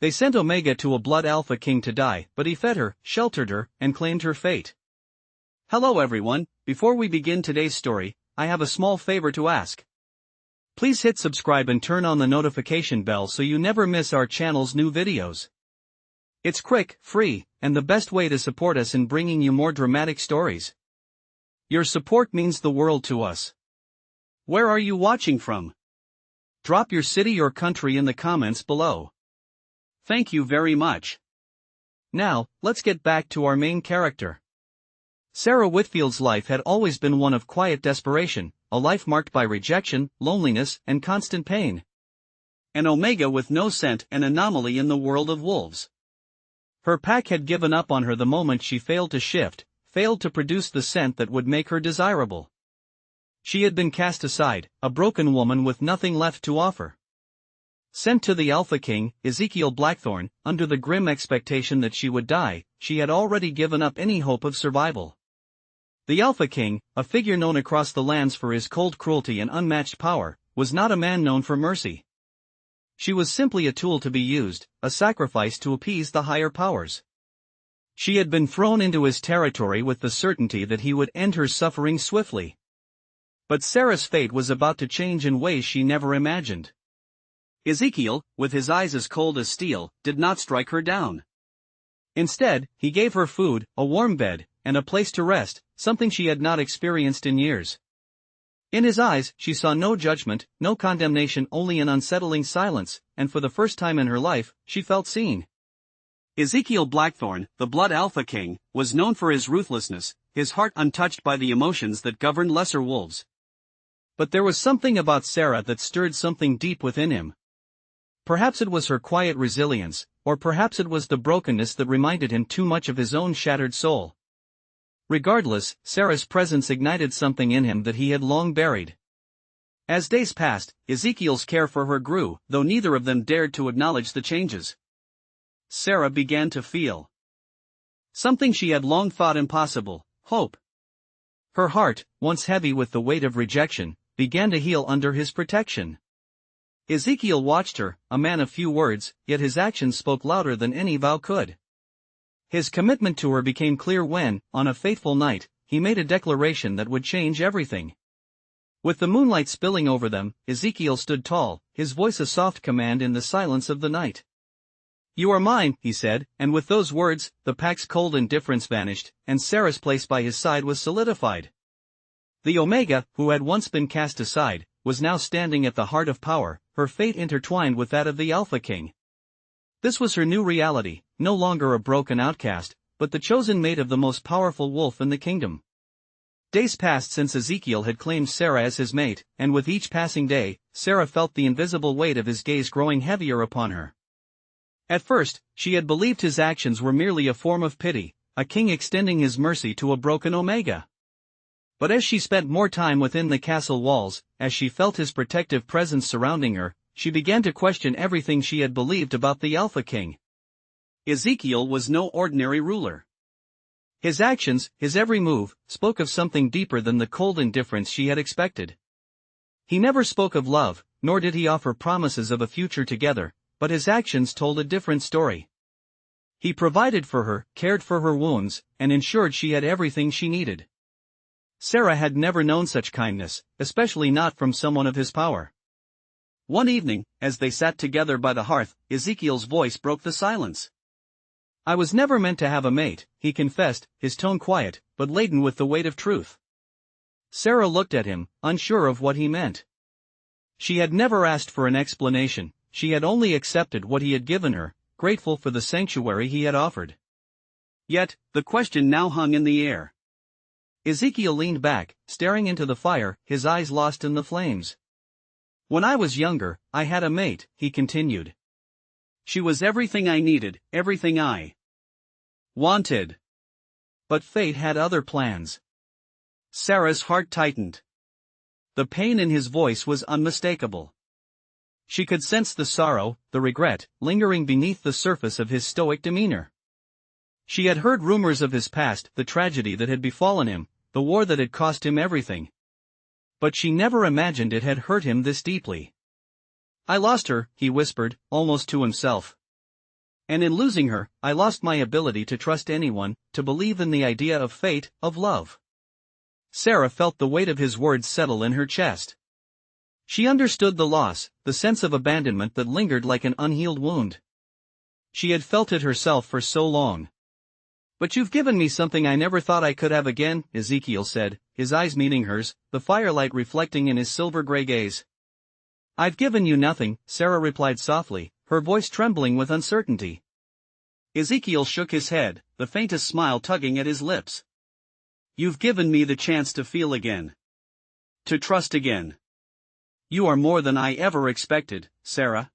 They sent Omega to a blood alpha king to die, but he fed her, sheltered her, and claimed her fate. Hello everyone, before we begin today's story, I have a small favor to ask. Please hit subscribe and turn on the notification bell so you never miss our channel's new videos. It's quick, free, and the best way to support us in bringing you more dramatic stories. Your support means the world to us. Where are you watching from? Drop your city or country in the comments below. Thank you very much. Now, let's get back to our main character. Sarah Whitfield's life had always been one of quiet desperation, a life marked by rejection, loneliness, and constant pain. An Omega with no scent, an anomaly in the world of wolves. Her pack had given up on her the moment she failed to shift, failed to produce the scent that would make her desirable. She had been cast aside, a broken woman with nothing left to offer. Sent to the Alpha King, Ezekiel Blackthorne, under the grim expectation that she would die, she had already given up any hope of survival. The Alpha King, a figure known across the lands for his cold cruelty and unmatched power, was not a man known for mercy. She was simply a tool to be used, a sacrifice to appease the higher powers. She had been thrown into his territory with the certainty that he would end her suffering swiftly. But Sarah's fate was about to change in ways she never imagined. Ezekiel, with his eyes as cold as steel, did not strike her down. Instead, he gave her food, a warm bed, and a place to rest, something she had not experienced in years. In his eyes, she saw no judgment, no condemnation, only an unsettling silence, and for the first time in her life, she felt seen. Ezekiel Blackthorne, the Blood Alpha King, was known for his ruthlessness, his heart untouched by the emotions that governed lesser wolves. But there was something about Sarah that stirred something deep within him. Perhaps it was her quiet resilience, or perhaps it was the brokenness that reminded him too much of his own shattered soul. Regardless, Sarah's presence ignited something in him that he had long buried. As days passed, Ezekiel's care for her grew, though neither of them dared to acknowledge the changes. Sarah began to feel something she had long thought impossible: hope. Her heart, once heavy with the weight of rejection, began to heal under his protection. Ezekiel watched her, a man of few words, yet his actions spoke louder than any vow could. His commitment to her became clear when, on a fateful night, he made a declaration that would change everything. With the moonlight spilling over them, Ezekiel stood tall, his voice a soft command in the silence of the night. "You are mine," he said, and with those words, the pack's cold indifference vanished, and Sarah's place by his side was solidified. The Omega, who had once been cast aside, was now standing at the heart of power, her fate intertwined with that of the Alpha King. This was her new reality, no longer a broken outcast, but the chosen mate of the most powerful wolf in the kingdom. Days passed since Ezekiel had claimed Sarah as his mate, and with each passing day, Sarah felt the invisible weight of his gaze growing heavier upon her. At first, she had believed his actions were merely a form of pity, a king extending his mercy to a broken Omega. But as she spent more time within the castle walls, as she felt his protective presence surrounding her, she began to question everything she had believed about the Alpha King. Ezekiel was no ordinary ruler. His actions, his every move, spoke of something deeper than the cold indifference she had expected. He never spoke of love, nor did he offer promises of a future together, but his actions told a different story. He provided for her, cared for her wounds, and ensured she had everything she needed. Sarah had never known such kindness, especially not from someone of his power. One evening, as they sat together by the hearth, Ezekiel's voice broke the silence. "I was never meant to have a mate," he confessed, his tone quiet, but laden with the weight of truth. Sarah looked at him, unsure of what he meant. She had never asked for an explanation, she had only accepted what he had given her, grateful for the sanctuary he had offered. Yet, the question now hung in the air. Ezekiel leaned back, staring into the fire, his eyes lost in the flames. "When I was younger, I had a mate," he continued. "She was everything I needed, everything I wanted. But fate had other plans." Sarah's heart tightened. The pain in his voice was unmistakable. She could sense the sorrow, the regret, lingering beneath the surface of his stoic demeanor. She had heard rumors of his past, the tragedy that had befallen him, the war that had cost him everything. But she never imagined it had hurt him this deeply. "I lost her," he whispered, almost to himself. And in losing her, I lost my ability to trust anyone, to believe in the idea of fate, of love. Sarah felt the weight of his words settle in her chest. She understood the loss, the sense of abandonment that lingered like an unhealed wound. She had felt it herself for so long. "But you've given me something I never thought I could have again," Ezekiel said, his eyes meeting hers, the firelight reflecting in his silver-gray gaze. "I've given you nothing," Sarah replied softly, her voice trembling with uncertainty. Ezekiel shook his head, the faintest smile tugging at his lips. "You've given me the chance to feel again. To trust again. You are more than I ever expected, Sarah."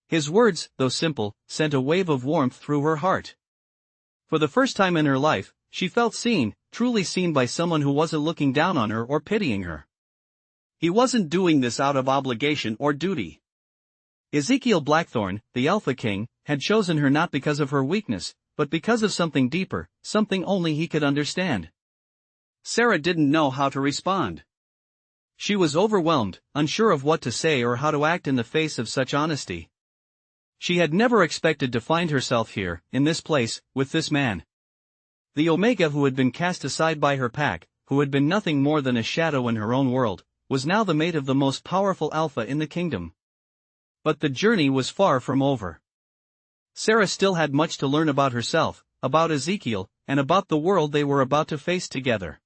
His words, though simple, sent a wave of warmth through her heart. For the first time in her life, she felt seen, truly seen by someone who wasn't looking down on her or pitying her. He wasn't doing this out of obligation or duty. Ezekiel Blackthorn, the Alpha King, had chosen her not because of her weakness, but because of something deeper, something only he could understand. Sarah didn't know how to respond. She was overwhelmed, unsure of what to say or how to act in the face of such honesty. She had never expected to find herself here, in this place, with this man. The Omega who had been cast aside by her pack, who had been nothing more than a shadow in her own world, was now the mate of the most powerful Alpha in the kingdom. But the journey was far from over. Sarah still had much to learn about herself, about Ezekiel, and about the world they were about to face together.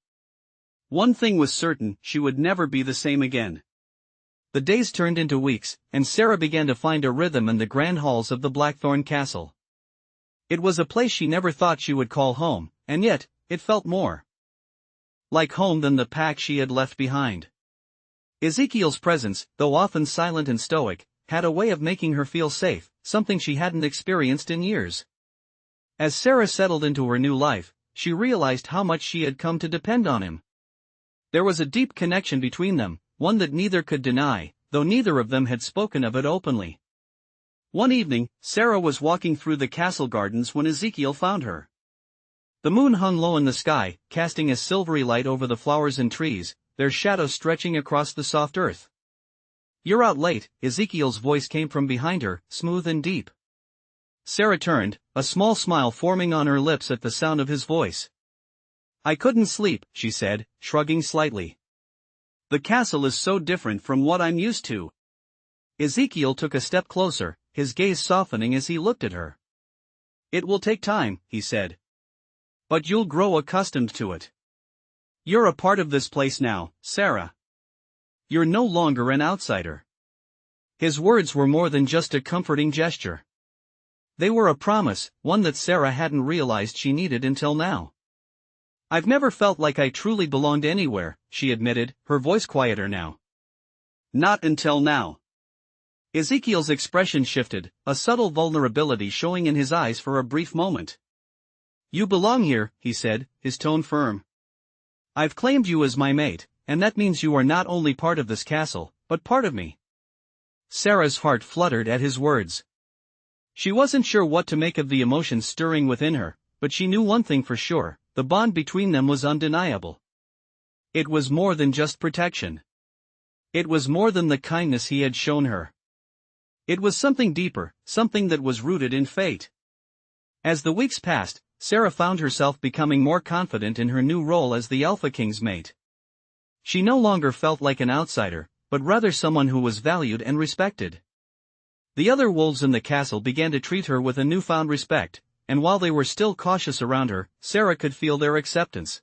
One thing was certain, she would never be the same again. The days turned into weeks, and Sarah began to find a rhythm in the grand halls of the Blackthorn Castle. It was a place she never thought she would call home, and yet, it felt more like home than the pack she had left behind. Ezekiel's presence, though often silent and stoic, had a way of making her feel safe, something she hadn't experienced in years. As Sarah settled into her new life, she realized how much she had come to depend on him. There was a deep connection between them, one that neither could deny, though neither of them had spoken of it openly. One evening, Sarah was walking through the castle gardens when Ezekiel found her. The moon hung low in the sky, casting a silvery light over the flowers and trees, their shadows stretching across the soft earth. "You're out late," Ezekiel's voice came from behind her, smooth and deep. Sarah turned, a small smile forming on her lips at the sound of his voice. "I couldn't sleep," she said, shrugging slightly. "The castle is so different from what I'm used to." Ezekiel took a step closer, his gaze softening as he looked at her. "It will take time," he said. "But you'll grow accustomed to it. You're a part of this place now, Sarah. You're no longer an outsider." His words were more than just a comforting gesture. They were a promise, one that Sarah hadn't realized she needed until now. "I've never felt like I truly belonged anywhere," she admitted, her voice quieter now. "Not until now." Ezekiel's expression shifted, a subtle vulnerability showing in his eyes for a brief moment. "You belong here," he said, his tone firm. "I've claimed you as my mate, and that means you are not only part of this castle, but part of me." Sarah's heart fluttered at his words. She wasn't sure what to make of the emotions stirring within her, but she knew one thing for sure, the bond between them was undeniable. It was more than just protection. It was more than the kindness he had shown her. It was something deeper, something that was rooted in fate. As the weeks passed, Sarah found herself becoming more confident in her new role as the Alpha King's mate. She no longer felt like an outsider, but rather someone who was valued and respected. The other wolves in the castle began to treat her with a newfound respect, and while they were still cautious around her, Sarah could feel their acceptance.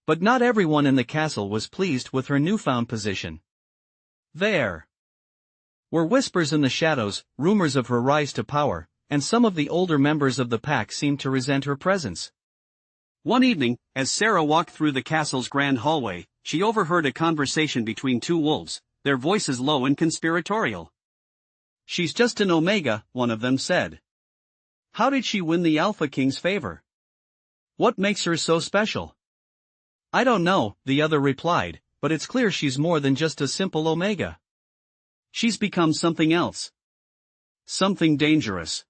But not everyone in the castle was pleased with her newfound position. There were whispers in the shadows, rumors of her rise to power, and some of the older members of the pack seemed to resent her presence. One evening, as Sarah walked through the castle's grand hallway, she overheard a conversation between two wolves, their voices low and conspiratorial. "She's just an Omega," one of them said. "How did she win the Alpha King's favor? What makes her so special?" "I don't know," the other replied, "but it's clear she's more than just a simple Omega. She's become something else. Something dangerous."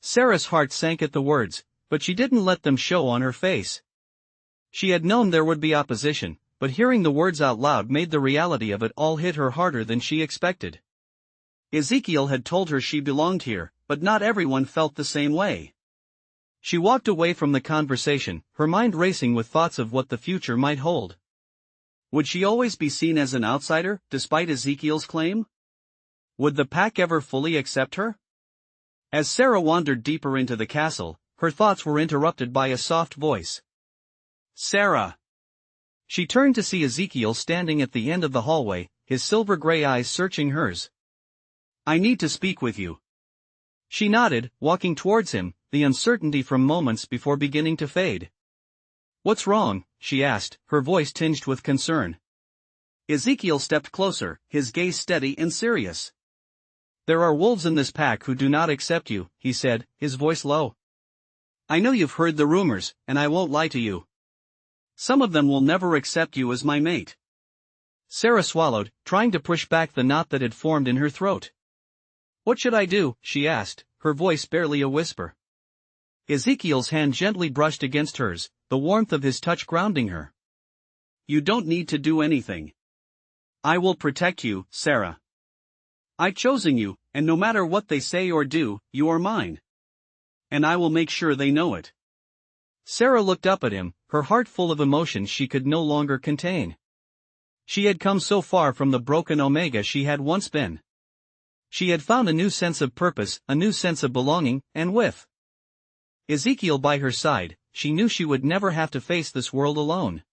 Sarah's heart sank at the words, but she didn't let them show on her face. She had known there would be opposition, but hearing the words out loud made the reality of it all hit her harder than she expected. Ezekiel had told her she belonged here, but not everyone felt the same way. She walked away from the conversation, her mind racing with thoughts of what the future might hold. Would she always be seen as an outsider, despite Ezekiel's claim? Would the pack ever fully accept her? As Sarah wandered deeper into the castle, her thoughts were interrupted by a soft voice. Sarah! She turned to see Ezekiel standing at the end of the hallway, his silver-gray eyes searching hers. I need to speak with you. She nodded, walking towards him, the uncertainty from moments before beginning to fade. What's wrong? She asked, her voice tinged with concern. Ezekiel stepped closer, his gaze steady and serious. There are wolves in this pack who do not accept you, he said, his voice low. I know you've heard the rumors, and I won't lie to you. Some of them will never accept you as my mate. Sarah swallowed, trying to push back the knot that had formed in her throat. What should I do? She asked, her voice barely a whisper. Ezekiel's hand gently brushed against hers, the warmth of his touch grounding her. You don't need to do anything. I will protect you, Sarah. I've chosen you, and no matter what they say or do, you are mine. And I will make sure they know it. Sarah looked up at him, her heart full of emotions she could no longer contain. She had come so far from the broken Omega she had once been. She had found a new sense of purpose, a new sense of belonging, and with Ezekiel by her side, she knew she would never have to face this world alone.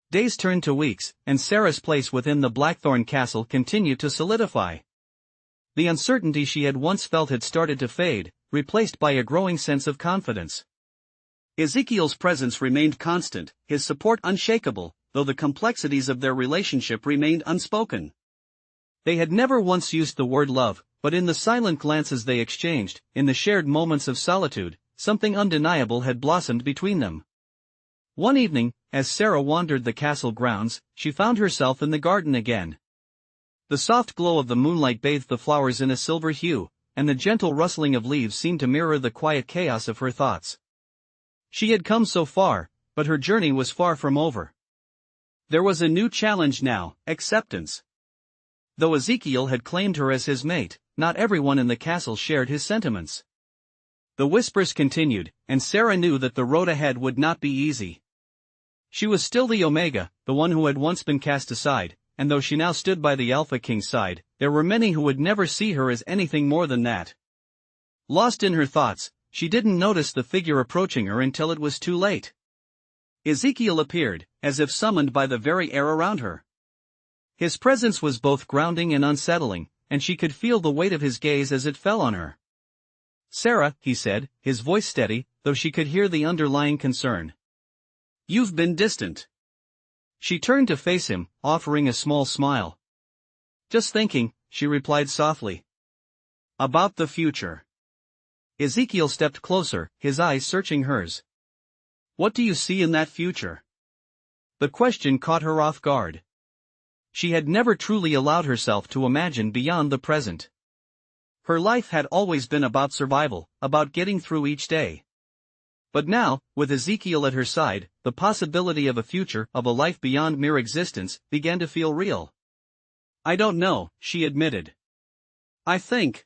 Days turned to weeks, and Sarah's place within the Blackthorn Castle continued to solidify. The uncertainty she had once felt had started to fade, replaced by a growing sense of confidence. Ezekiel's presence remained constant, his support unshakable, though the complexities of their relationship remained unspoken. They had never once used the word love, but in the silent glances they exchanged, in the shared moments of solitude, something undeniable had blossomed between them. One evening, as Sarah wandered the castle grounds, she found herself in the garden again. The soft glow of the moonlight bathed the flowers in a silver hue, and the gentle rustling of leaves seemed to mirror the quiet chaos of her thoughts. She had come so far, but her journey was far from over. There was a new challenge now, acceptance. Though Ezekiel had claimed her as his mate, not everyone in the castle shared his sentiments. The whispers continued, and Sarah knew that the road ahead would not be easy. She was still the Omega, the one who had once been cast aside, and though she now stood by the Alpha King's side, there were many who would never see her as anything more than that. Lost in her thoughts, she didn't notice the figure approaching her until it was too late. Ezekiel appeared, as if summoned by the very air around her. His presence was both grounding and unsettling, and she could feel the weight of his gaze as it fell on her. Sarah, he said, his voice steady, though she could hear the underlying concern. You've been distant. She turned to face him, offering a small smile. Just thinking, she replied softly. About the future. Ezekiel stepped closer, his eyes searching hers. What do you see in that future? The question caught her off guard. She had never truly allowed herself to imagine beyond the present. Her life had always been about survival, about getting through each day. But now, with Ezekiel at her side, the possibility of a future, of a life beyond mere existence, began to feel real. I don't know, she admitted. I think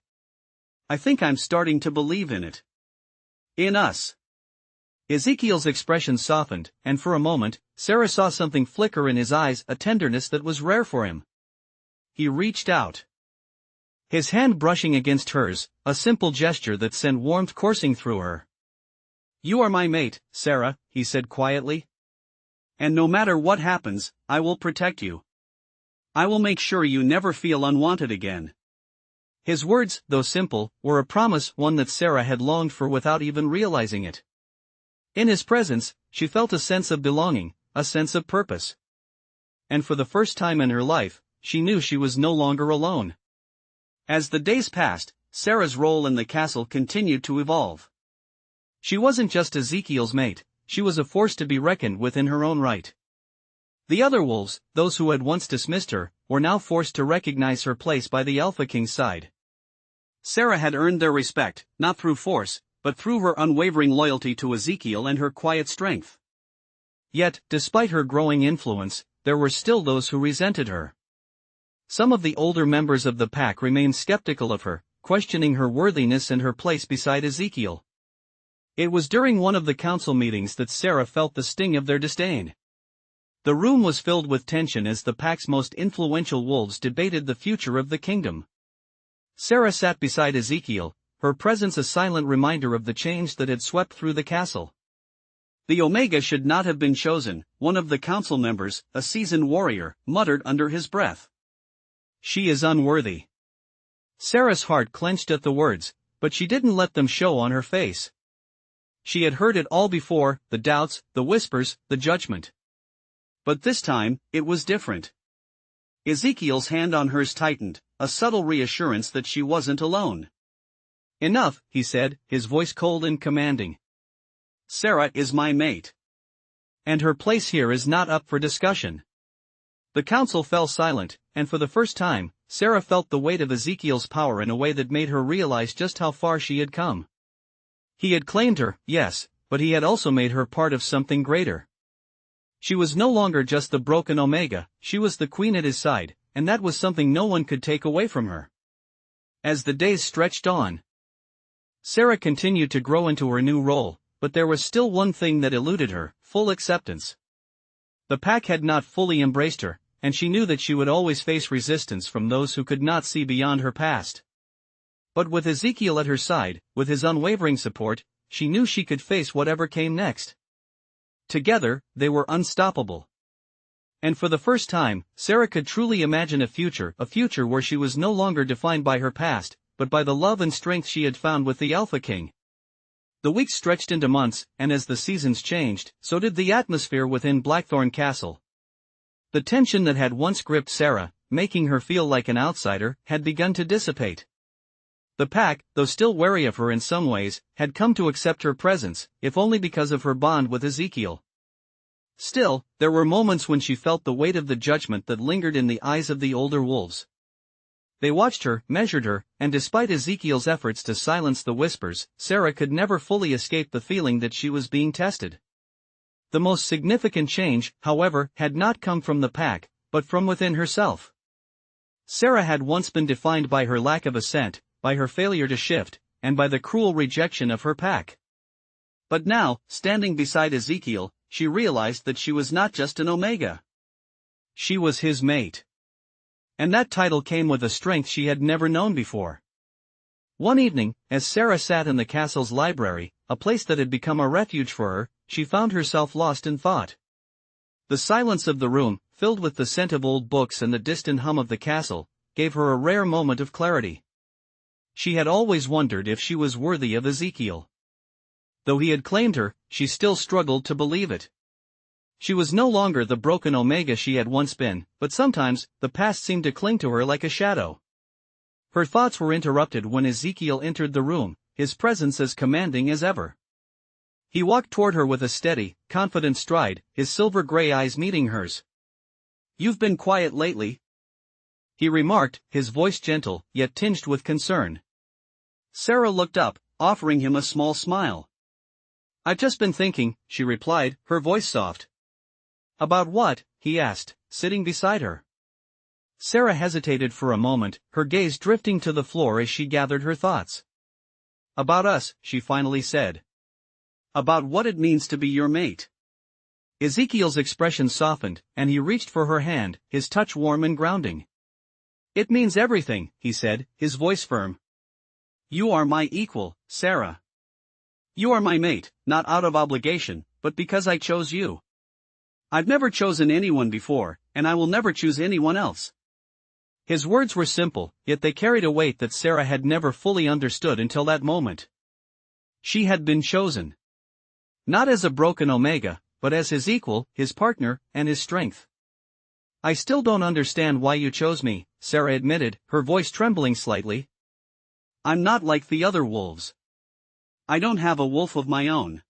I'm starting to believe in it. In us. Ezekiel's expression softened, and for a moment, Sarah saw something flicker in his eyes, a tenderness that was rare for him. He reached out. His hand brushing against hers, a simple gesture that sent warmth coursing through her. You are my mate, Sarah, he said quietly. And no matter what happens, I will protect you. I will make sure you never feel unwanted again. His words, though simple, were a promise, one that Sarah had longed for without even realizing it. In his presence, she felt a sense of belonging, a sense of purpose. And for the first time in her life, she knew she was no longer alone. As the days passed, Sarah's role in the castle continued to evolve. She wasn't just Ezekiel's mate, she was a force to be reckoned with in her own right. The other wolves, those who had once dismissed her, were now forced to recognize her place by the Alpha King's side. Sarah had earned their respect, not through force, but through her unwavering loyalty to Ezekiel and her quiet strength. Yet, despite her growing influence, there were still those who resented her. Some of the older members of the pack remained skeptical of her, questioning her worthiness and her place beside Ezekiel. It was during one of the council meetings that Sarah felt the sting of their disdain. The room was filled with tension as the pack's most influential wolves debated the future of the kingdom. Sarah sat beside Ezekiel, her presence a silent reminder of the change that had swept through the castle. The Omega should not have been chosen, one of the council members, a seasoned warrior, muttered under his breath. She is unworthy. Sarah's heart clenched at the words, but she didn't let them show on her face. She had heard it all before, the doubts, the whispers, the judgment. But this time, it was different. Ezekiel's hand on hers tightened, a subtle reassurance that she wasn't alone. Enough, he said, his voice cold and commanding. Sarah is my mate. And her place here is not up for discussion. The council fell silent, and for the first time, Sarah felt the weight of Ezekiel's power in a way that made her realize just how far she had come. He had claimed her, yes, but he had also made her part of something greater. She was no longer just the broken Omega, she was the queen at his side, and that was something no one could take away from her. As the days stretched on, Sarah continued to grow into her new role, but there was still one thing that eluded her: full acceptance. The pack had not fully embraced her, and she knew that she would always face resistance from those who could not see beyond her past. But with Ezekiel at her side, with his unwavering support, she knew she could face whatever came next. Together, they were unstoppable. And for the first time, Sarah could truly imagine a future where she was no longer defined by her past, but by the love and strength she had found with the Alpha King. The weeks stretched into months, and as the seasons changed, so did the atmosphere within Blackthorn Castle. The tension that had once gripped Sarah, making her feel like an outsider, had begun to dissipate. The pack, though still wary of her in some ways, had come to accept her presence, if only because of her bond with Ezekiel. Still, there were moments when she felt the weight of the judgment that lingered in the eyes of the older wolves. They watched her, measured her, and despite Ezekiel's efforts to silence the whispers, Sarah could never fully escape the feeling that she was being tested. The most significant change, however, had not come from the pack, but from within herself. Sarah had once been defined by her lack of assent, by her failure to shift, and by the cruel rejection of her pack. But now, standing beside Ezekiel, she realized that she was not just an Omega. She was his mate. And that title came with a strength she had never known before. One evening, as Sarah sat in the castle's library, a place that had become a refuge for her, she found herself lost in thought. The silence of the room, filled with the scent of old books and the distant hum of the castle, gave her a rare moment of clarity. She had always wondered if she was worthy of Ezekiel. Though he had claimed her, she still struggled to believe it. She was no longer the broken Omega she had once been, but sometimes, the past seemed to cling to her like a shadow. Her thoughts were interrupted when Ezekiel entered the room, his presence as commanding as ever. He walked toward her with a steady, confident stride, his silver-gray eyes meeting hers. "You've been quiet lately," he remarked, his voice gentle, yet tinged with concern. Sarah looked up, offering him a small smile. "I've just been thinking," she replied, her voice soft. "About what?" he asked, sitting beside her. Sarah hesitated for a moment, her gaze drifting to the floor as she gathered her thoughts. "About us," she finally said. "About what it means to be your mate." Ezekiel's expression softened, and he reached for her hand, his touch warm and grounding. "It means everything," he said, his voice firm. "You are my equal, Sarah. You are my mate, not out of obligation, but because I chose you. I've never chosen anyone before, and I will never choose anyone else." His words were simple, yet they carried a weight that Sarah had never fully understood until that moment. She had been chosen. Not as a broken Omega, but as his equal, his partner, and his strength. "I still don't understand why you chose me," Sarah admitted, her voice trembling slightly. "I'm not like the other wolves. I don't have a wolf of my own."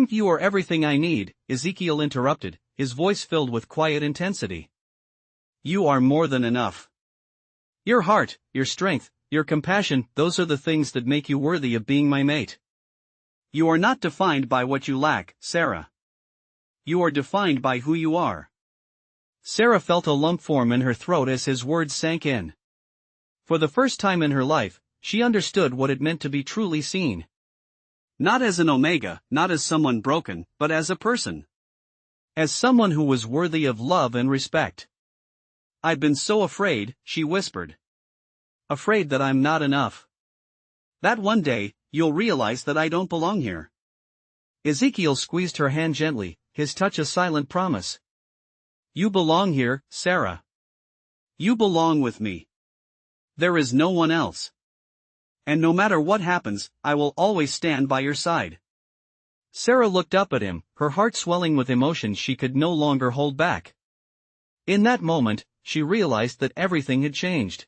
You are everything I need," Ezekiel interrupted, his voice filled with quiet intensity. "You are more than enough. Your heart, your strength, your compassion, those are the things that make you worthy of being my mate. You are not defined by what you lack, Sarah. You are defined by who you are." Sarah felt a lump form in her throat as his words sank in. For the first time in her life, she understood what it meant to be truly seen. Not as an omega, not as someone broken, but as a person. As someone who was worthy of love and respect. "I've been so afraid," she whispered. "Afraid that I'm not enough. That one day, you'll realize that I don't belong here." Ezekiel squeezed her hand gently, his touch a silent promise. "You belong here, Sarah. You belong with me. There is no one else. And no matter what happens, I will always stand by your side." Sarah looked up at him, her heart swelling with emotions she could no longer hold back. In that moment, she realized that everything had changed.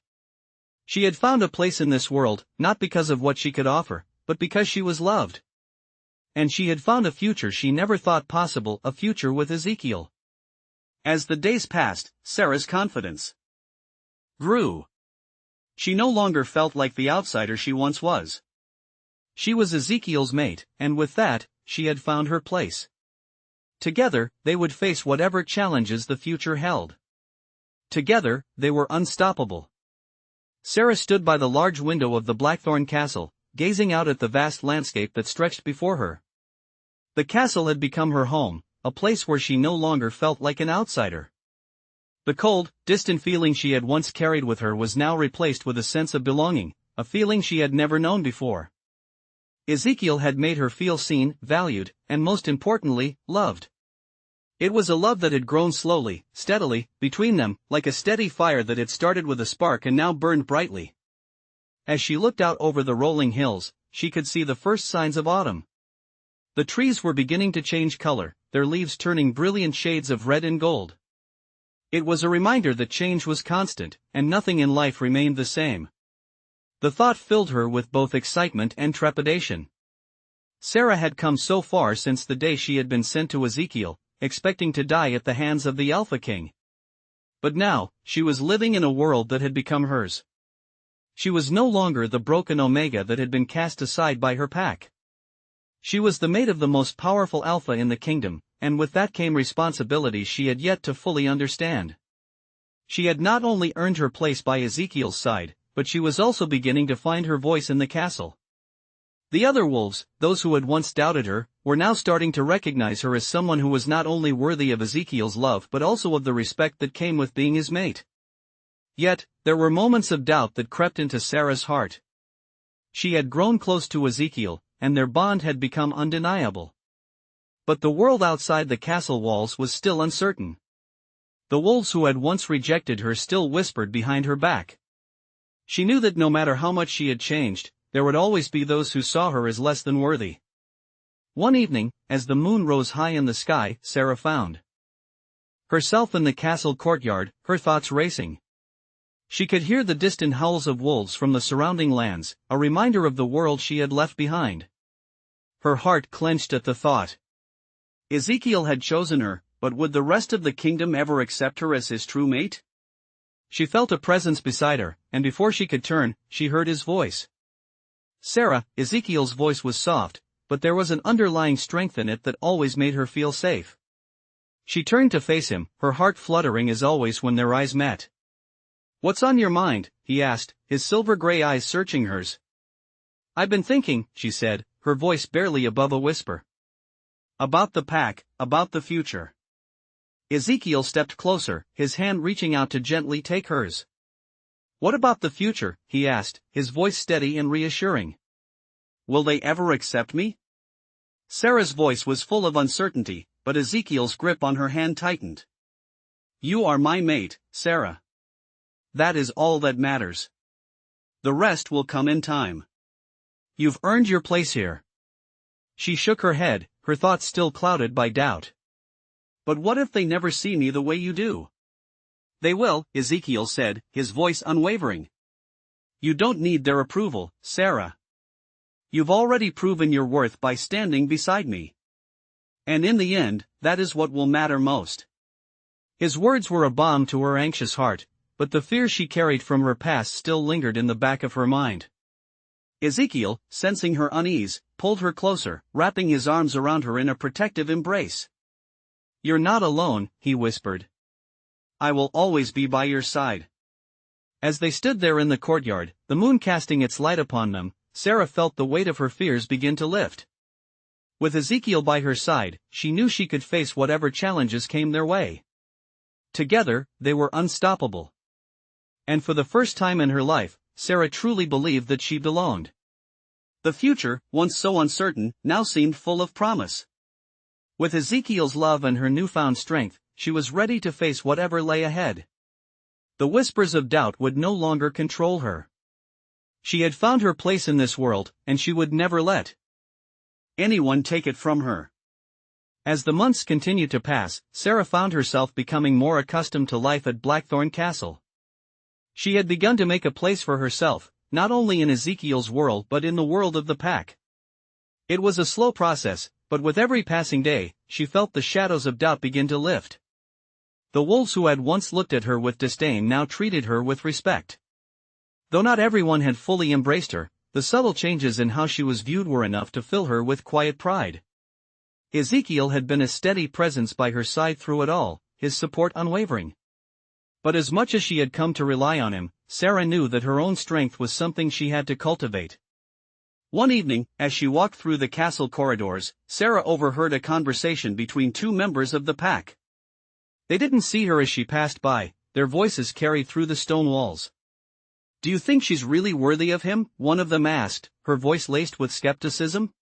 She had found a place in this world, not because of what she could offer, but because she was loved. And she had found a future she never thought possible, a future with Ezekiel. As the days passed, Sarah's confidence grew. She no longer felt like the outsider she once was. She was Ezekiel's mate, and with that, she had found her place. Together, they would face whatever challenges the future held. Together, they were unstoppable. Sarah stood by the large window of the Blackthorn Castle, gazing out at the vast landscape that stretched before her. The castle had become her home, a place where she no longer felt like an outsider. The cold, distant feeling she had once carried with her was now replaced with a sense of belonging, a feeling she had never known before. Ezekiel had made her feel seen, valued, and most importantly, loved. It was a love that had grown slowly, steadily, between them, like a steady fire that had started with a spark and now burned brightly. As she looked out over the rolling hills, she could see the first signs of autumn. The trees were beginning to change color, their leaves turning brilliant shades of red and gold. It was a reminder that change was constant, and nothing in life remained the same. The thought filled her with both excitement and trepidation. Sarah had come so far since the day she had been sent to Ezekiel, expecting to die at the hands of the Alpha King. But now, she was living in a world that had become hers. She was no longer the broken Omega that had been cast aside by her pack. She was the mate of the most powerful Alpha in the kingdom, and with that came responsibilities she had yet to fully understand. She had not only earned her place by Ezekiel's side, but she was also beginning to find her voice in the castle. The other wolves, those who had once doubted her, were now starting to recognize her as someone who was not only worthy of Ezekiel's love but also of the respect that came with being his mate. Yet, there were moments of doubt that crept into Sarah's heart. She had grown close to Ezekiel, and their bond had become undeniable. But the world outside the castle walls was still uncertain. The wolves who had once rejected her still whispered behind her back. She knew that no matter how much she had changed, there would always be those who saw her as less than worthy. One evening, as the moon rose high in the sky, Sarah found herself in the castle courtyard, her thoughts racing. She could hear the distant howls of wolves from the surrounding lands, a reminder of the world she had left behind. Her heart clenched at the thought. Ezekiel had chosen her, but would the rest of the kingdom ever accept her as his true mate? She felt a presence beside her, and before she could turn, she heard his voice. Sarah. Ezekiel's voice was soft, but there was an underlying strength in it that always made her feel safe. She turned to face him, her heart fluttering as always when their eyes met. "What's on your mind?" he asked, his silver-gray eyes searching hers. "I've been thinking," she said, her voice barely above a whisper. "About the pack, about the future." Ezekiel stepped closer, his hand reaching out to gently take hers. "What about the future?" he asked, his voice steady and reassuring. "Will they ever accept me?" Sarah's voice was full of uncertainty, but Ezekiel's grip on her hand tightened. "You are my mate, Sarah. That is all that matters. The rest will come in time. You've earned your place here." She shook her head, her thoughts still clouded by doubt. "But what if they never see me the way you do?" "They will," Ezekiel said, his voice unwavering. "You don't need their approval, Sarah. You've already proven your worth by standing beside me. And in the end, that is what will matter most." His words were a balm to her anxious heart, but the fear she carried from her past still lingered in the back of her mind. Ezekiel, sensing her unease, pulled her closer, wrapping his arms around her in a protective embrace. "You're not alone," he whispered. "I will always be by your side." As they stood there in the courtyard, the moon casting its light upon them, Sarah felt the weight of her fears begin to lift. With Ezekiel by her side, she knew she could face whatever challenges came their way. Together, they were unstoppable. And for the first time in her life, Sarah truly believed that she belonged. The future, once so uncertain, now seemed full of promise. With Ezekiel's love and her newfound strength, she was ready to face whatever lay ahead. The whispers of doubt would no longer control her. She had found her place in this world, and she would never let anyone take it from her. As the months continued to pass, Sarah found herself becoming more accustomed to life at Blackthorn Castle. She had begun to make a place for herself, not only in Ezekiel's world but in the world of the pack. It was a slow process, but with every passing day, she felt the shadows of doubt begin to lift. The wolves who had once looked at her with disdain now treated her with respect. Though not everyone had fully embraced her, the subtle changes in how she was viewed were enough to fill her with quiet pride. Ezekiel had been a steady presence by her side through it all, his support unwavering. But as much as she had come to rely on him, Sarah knew that her own strength was something she had to cultivate. One evening, as she walked through the castle corridors, Sarah overheard a conversation between two members of the pack. They didn't see her as she passed by, their voices carried through the stone walls. "Do you think she's really worthy of him?" one of them asked, her voice laced with skepticism.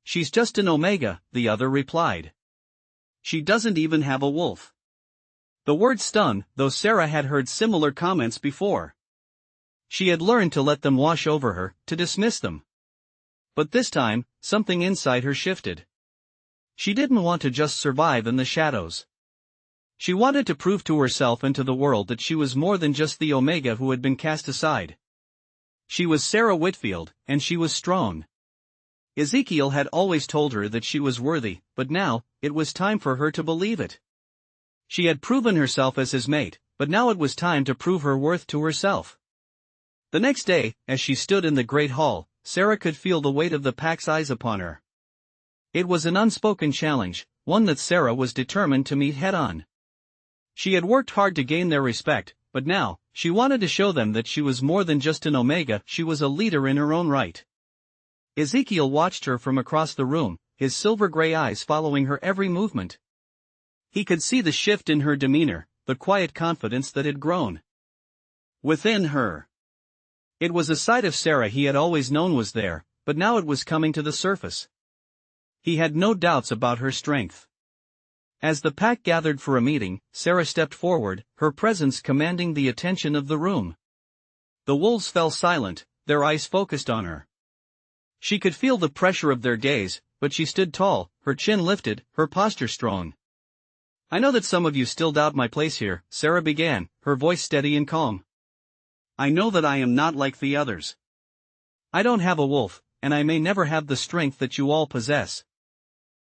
"She's just an Omega," the other replied. "She doesn't even have a wolf." The word stung, though Sarah had heard similar comments before. She had learned to let them wash over her, to dismiss them. But this time, something inside her shifted. She didn't want to just survive in the shadows. She wanted to prove to herself and to the world that she was more than just the Omega who had been cast aside. She was Sarah Whitfield, and she was strong. Ezekiel had always told her that she was worthy, but now, it was time for her to believe it. She had proven herself as his mate, but now it was time to prove her worth to herself. The next day, as she stood in the great hall, Sarah could feel the weight of the pack's eyes upon her. It was an unspoken challenge, one that Sarah was determined to meet head-on. She had worked hard to gain their respect, but now, she wanted to show them that she was more than just an Omega, she was a leader in her own right. Ezekiel watched her from across the room, his silver-gray eyes following her every movement. He could see the shift in her demeanor, the quiet confidence that had grown within her. It was a side of Sarah he had always known was there, but now it was coming to the surface. He had no doubts about her strength. As the pack gathered for a meeting, Sarah stepped forward, her presence commanding the attention of the room. The wolves fell silent, their eyes focused on her. She could feel the pressure of their gaze, but she stood tall, her chin lifted, her posture strong. "I know that some of you still doubt my place here," Sarah began, her voice steady and calm. "I know that I am not like the others. I don't have a wolf, and I may never have the strength that you all possess.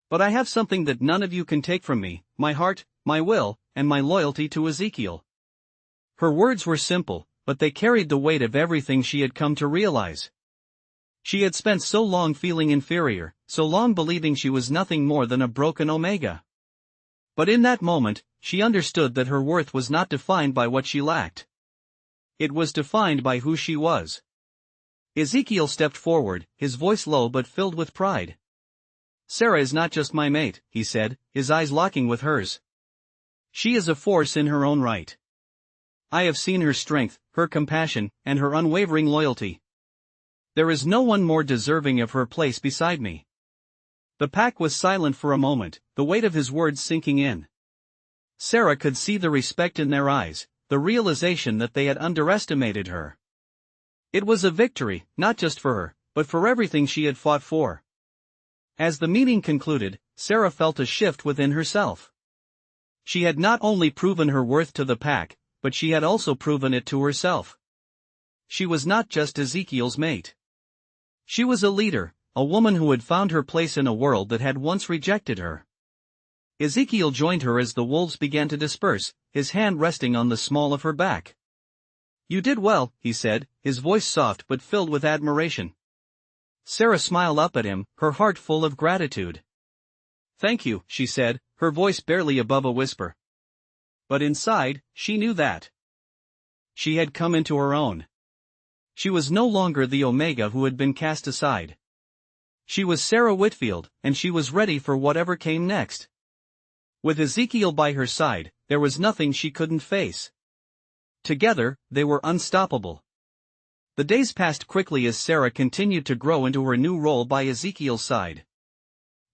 But I have something that none of you can take from me, my heart, my will, and my loyalty to Ezekiel." Her words were simple, but they carried the weight of everything she had come to realize. She had spent so long feeling inferior, so long believing she was nothing more than a broken Omega. But in that moment, she understood that her worth was not defined by what she lacked. It was defined by who she was. Ezekiel stepped forward, his voice low but filled with pride. "Sarah is not just my mate," he said, his eyes locking with hers. "She is a force in her own right. I have seen her strength, her compassion, and her unwavering loyalty. There is no one more deserving of her place beside me." The pack was silent for a moment, the weight of his words sinking in. Sarah could see the respect in their eyes, the realization that they had underestimated her. It was a victory, not just for her, but for everything she had fought for. As the meeting concluded, Sarah felt a shift within herself. She had not only proven her worth to the pack, but she had also proven it to herself. She was not just Ezekiel's mate. She was a leader, a woman who had found her place in a world that had once rejected her. Ezekiel joined her as the wolves began to disperse, his hand resting on the small of her back. "You did well," he said, his voice soft but filled with admiration. Sarah smiled up at him, her heart full of gratitude. "Thank you," she said, her voice barely above a whisper. But inside, she knew that She had come into her own. She was no longer the Omega who had been cast aside. She was Sarah Whitfield, and she was ready for whatever came next. With Ezekiel by her side, there was nothing she couldn't face. Together, they were unstoppable. The days passed quickly as Sarah continued to grow into her new role by Ezekiel's side.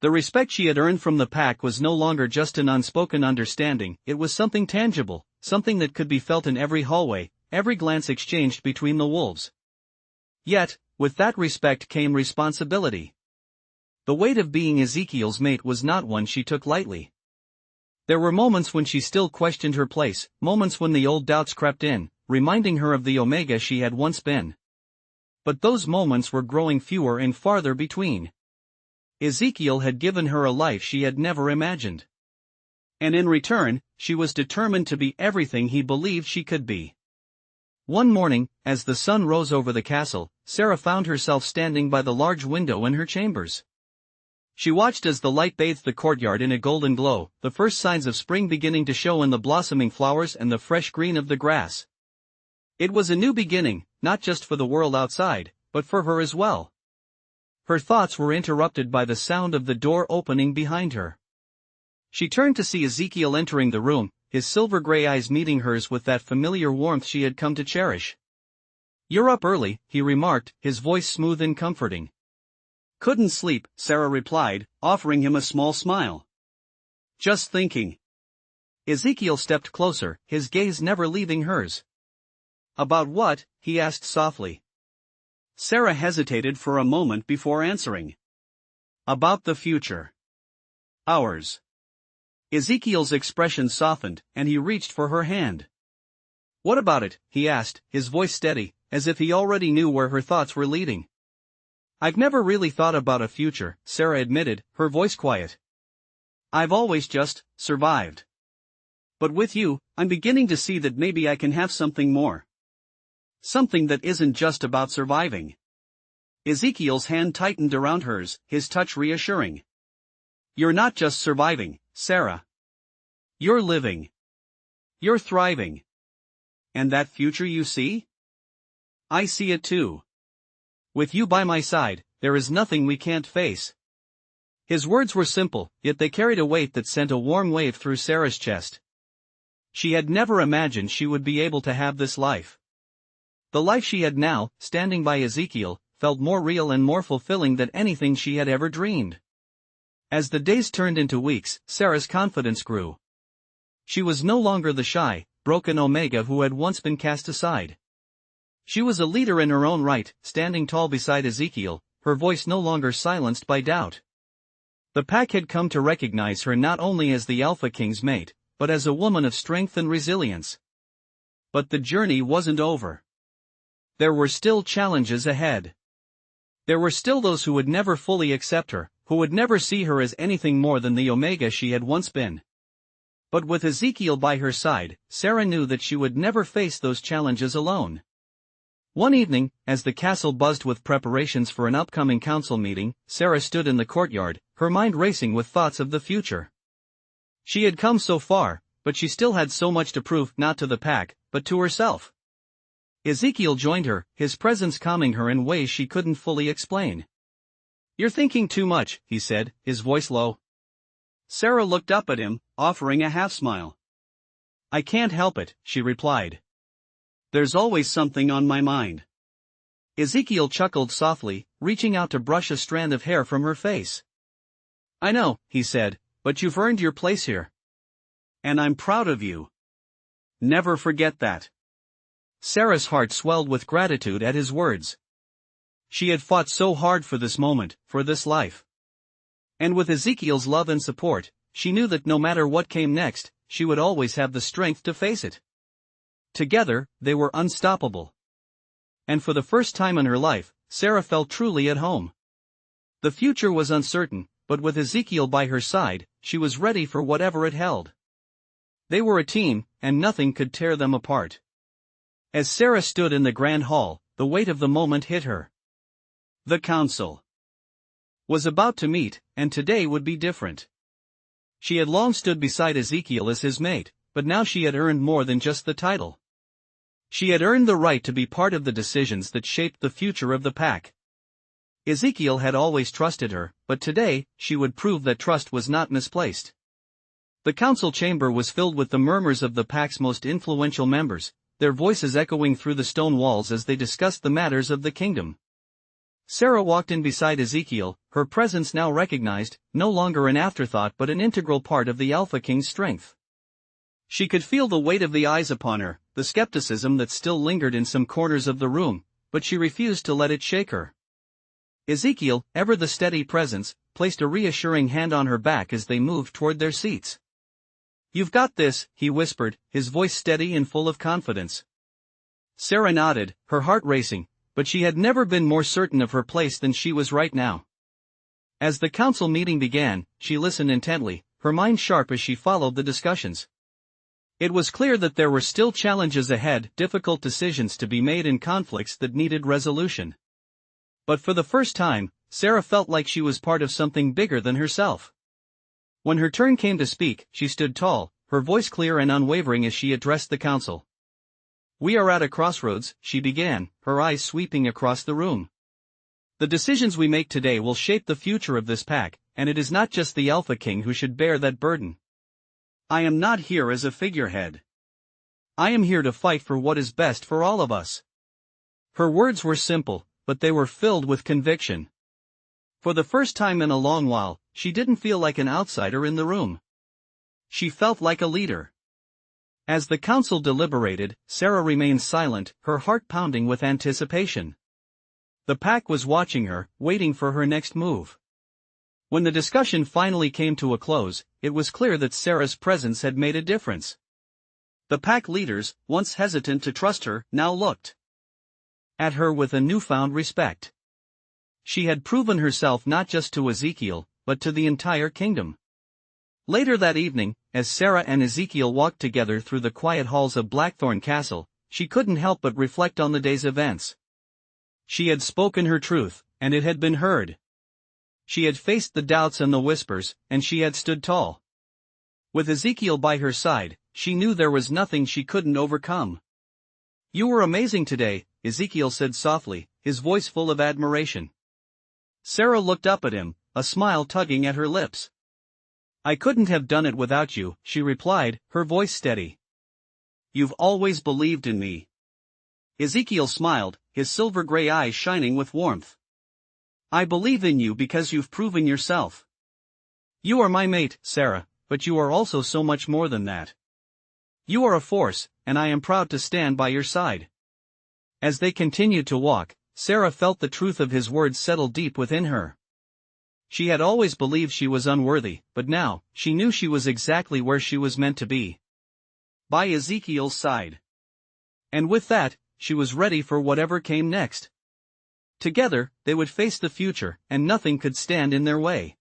The respect she had earned from the pack was no longer just an unspoken understanding, it was something tangible, something that could be felt in every hallway, every glance exchanged between the wolves. Yet, with that respect came responsibility. The weight of being Ezekiel's mate was not one she took lightly. There were moments when she still questioned her place, moments when the old doubts crept in, reminding her of the Omega she had once been. But those moments were growing fewer and farther between. Ezekiel had given her a life she had never imagined. And in return, she was determined to be everything he believed she could be. One morning, as the sun rose over the castle, Sarah found herself standing by the large window in her chambers. She watched as the light bathed the courtyard in a golden glow, the first signs of spring beginning to show in the blossoming flowers and the fresh green of the grass. It was a new beginning, not just for the world outside, but for her as well. Her thoughts were interrupted by the sound of the door opening behind her. She turned to see Ezekiel entering the room, his silver-gray eyes meeting hers with that familiar warmth she had come to cherish. "You're up early," he remarked, his voice smooth and comforting. "Couldn't sleep," Sarah replied, offering him a small smile. "Just thinking." Ezekiel stepped closer, his gaze never leaving hers. "About what?" he asked softly. Sarah hesitated for a moment before answering. "About the future. Ours." Ezekiel's expression softened, and he reached for her hand. "What about it?" he asked, his voice steady, as if he already knew where her thoughts were leading. "I've never really thought about a future," Sarah admitted, her voice quiet. "I've always just survived. But with you, I'm beginning to see that maybe I can have something more. Something that isn't just about surviving." Ezekiel's hand tightened around hers, his touch reassuring. "You're not just surviving, Sarah. You're living. You're thriving. And that future you see? I see it too. With you by my side, there is nothing we can't face." His words were simple, yet they carried a weight that sent a warm wave through Sarah's chest. She had never imagined she would be able to have this life. The life she had now, standing by Ezekiel, felt more real and more fulfilling than anything she had ever dreamed. As the days turned into weeks, Sarah's confidence grew. She was no longer the shy, broken Omega who had once been cast aside. She was a leader in her own right, standing tall beside Ezekiel, her voice no longer silenced by doubt. The pack had come to recognize her not only as the Alpha King's mate, but as a woman of strength and resilience. But the journey wasn't over. There were still challenges ahead. There were still those who would never fully accept her, who would never see her as anything more than the Omega she had once been. But with Ezekiel by her side, Sarah knew that she would never face those challenges alone. One evening, as the castle buzzed with preparations for an upcoming council meeting, Sarah stood in the courtyard, her mind racing with thoughts of the future. She had come so far, but she still had so much to prove, not to the pack, but to herself. Ezekiel joined her, his presence calming her in ways she couldn't fully explain. "You're thinking too much," he said, his voice low. Sarah looked up at him, offering a half-smile. "I can't help it," she replied. "There's always something on my mind." Ezekiel chuckled softly, reaching out to brush a strand of hair from her face. "I know," he said, "but you've earned your place here. And I'm proud of you. Never forget that." Sarah's heart swelled with gratitude at his words. She had fought so hard for this moment, for this life. And with Ezekiel's love and support, she knew that no matter what came next, she would always have the strength to face it. Together, they were unstoppable. And for the first time in her life, Sarah felt truly at home. The future was uncertain, but with Ezekiel by her side, she was ready for whatever it held. They were a team, and nothing could tear them apart. As Sarah stood in the grand hall, the weight of the moment hit her. The council was about to meet, and today would be different. She had long stood beside Ezekiel as his mate, but now she had earned more than just the title. She had earned the right to be part of the decisions that shaped the future of the pack. Ezekiel had always trusted her, but today, she would prove that trust was not misplaced. The council chamber was filled with the murmurs of the pack's most influential members, their voices echoing through the stone walls as they discussed the matters of the kingdom. Sarah walked in beside Ezekiel, her presence now recognized, no longer an afterthought but an integral part of the Alpha King's strength. She could feel the weight of the eyes upon her, the skepticism that still lingered in some corners of the room, but she refused to let it shake her. Ezekiel, ever the steady presence, placed a reassuring hand on her back as they moved toward their seats. "You've got this," he whispered, his voice steady and full of confidence. Sarah nodded, her heart racing, but she had never been more certain of her place than she was right now. As the council meeting began, she listened intently, her mind sharp as she followed the discussions. It was clear that there were still challenges ahead, difficult decisions to be made and conflicts that needed resolution. But for the first time, Sarah felt like she was part of something bigger than herself. When her turn came to speak, she stood tall, her voice clear and unwavering as she addressed the council. "We are at a crossroads," she began, her eyes sweeping across the room. "The decisions we make today will shape the future of this pack, and it is not just the Alpha King who should bear that burden. I am not here as a figurehead. I am here to fight for what is best for all of us." Her words were simple, but they were filled with conviction. For the first time in a long while, she didn't feel like an outsider in the room. She felt like a leader. As the council deliberated, Sarah remained silent, her heart pounding with anticipation. The pack was watching her, waiting for her next move. When the discussion finally came to a close, it was clear that Sarah's presence had made a difference. The pack leaders, once hesitant to trust her, now looked at her with a newfound respect. She had proven herself not just to Ezekiel, but to the entire kingdom. Later that evening, as Sarah and Ezekiel walked together through the quiet halls of Blackthorn Castle, she couldn't help but reflect on the day's events. She had spoken her truth, and it had been heard. She had faced the doubts and the whispers, and she had stood tall. With Ezekiel by her side, she knew there was nothing she couldn't overcome. "You were amazing today," Ezekiel said softly, his voice full of admiration. Sarah looked up at him, a smile tugging at her lips. "I couldn't have done it without you," she replied, her voice steady. "You've always believed in me." Ezekiel smiled, his silver-gray eyes shining with warmth. "I believe in you because you've proven yourself. You are my mate, Sarah, but you are also so much more than that. You are a force, and I am proud to stand by your side." As they continued to walk, Sarah felt the truth of his words settle deep within her. She had always believed she was unworthy, but now, she knew she was exactly where she was meant to be. By Ezekiel's side. And with that, she was ready for whatever came next. Together, they would face the future, and nothing could stand in their way.